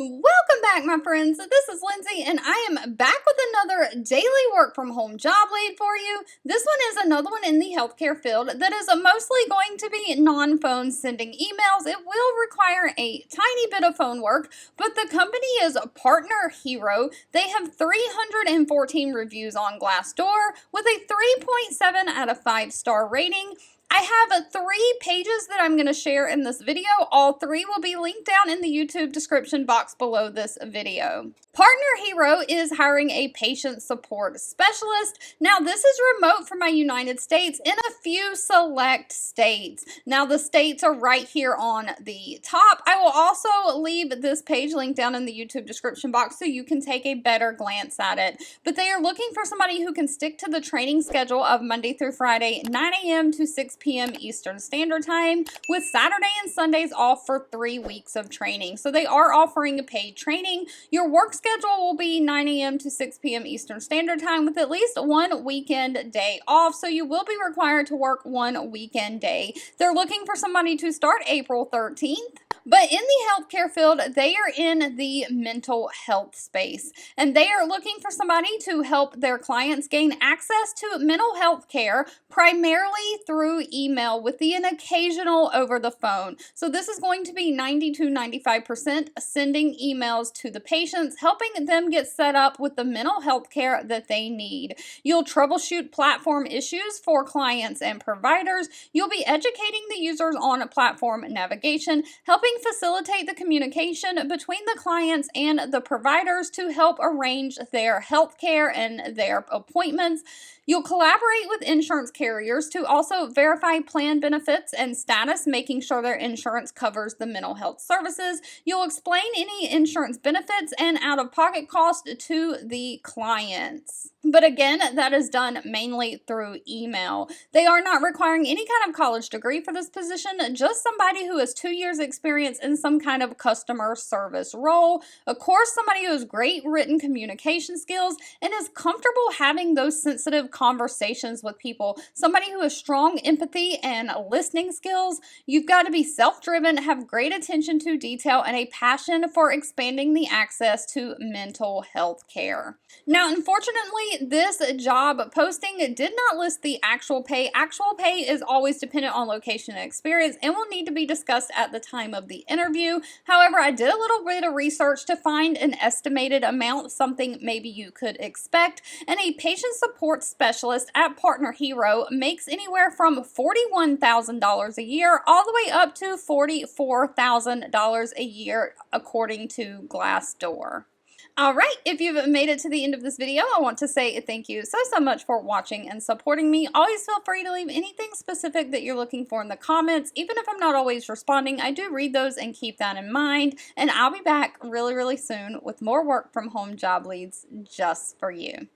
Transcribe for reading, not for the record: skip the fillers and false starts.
Welcome back, my friends. This is Lindsay, and I am back with another daily work from home job lead for you. This one is another one in the healthcare field that is mostly going to be non-phone sending emails. It will require a tiny bit of phone work, but the company is Partner Hero. They have 314 reviews on Glassdoor with a 3.7 out of 5-star rating. I have 3 pages that I'm going to share in this video. All 3 will be linked down in the YouTube description box below this video. Partner Hero is hiring a patient support specialist. Now, this is remote from my United States in a few select states. Now, the states are right here on the top. I will also leave this page linked down in the YouTube description box so you can take a better glance at it. But they are looking for somebody who can stick to the training schedule of Monday through Friday, 9 a.m. to 6 p.m. Eastern Standard Time, with Saturday and Sundays off for 3 weeks of training. So they are offering a paid training. Your work schedule will be 9 a.m. to 6 p.m. Eastern Standard Time with at least 1 weekend day off. So you will be required to work 1 weekend day. They're looking for somebody to start April 13th. But in the healthcare field, they are in the mental health space, and they are looking for somebody to help their clients gain access to mental health care, primarily through email with an occasional over the phone. So this is going to be 90 to 95% sending emails to the patients, helping them get set up with the mental health care that they need. You'll troubleshoot platform issues for clients and providers. You'll be educating the users on platform navigation, helping facilitate the communication between the clients and the providers to help arrange their health care and their appointments. You'll collaborate with insurance carriers to also verify plan benefits and status, making sure their insurance covers the mental health services. You'll explain any insurance benefits and out-of-pocket costs to the clients. But again, that is done mainly through email. They are not requiring any kind of college degree for this position, just somebody who has 2 years experience in some kind of customer service role. Of course, somebody who has great written communication skills and is comfortable having those sensitive conversations with people. Somebody who has strong empathy and listening skills. You've got to be self-driven, have great attention to detail, and a passion for expanding the access to mental health care. Now, unfortunately, this job posting did not list the actual pay. Actual pay is always dependent on location and experience and will need to be discussed at the time of the interview. However, I did a little bit of research to find an estimated amount, something maybe you could expect, and a patient support specialist at Partner Hero makes anywhere from $41,000 a year all the way up to $44,000 a year according to Glassdoor. Alright, if you've made it to the end of this video, I want to say thank you so much for watching and supporting me. Always feel free to leave anything specific that you're looking for in the comments. Even if I'm not always responding, I do read those and keep that in mind. And I'll be back really soon with more work from home job leads just for you.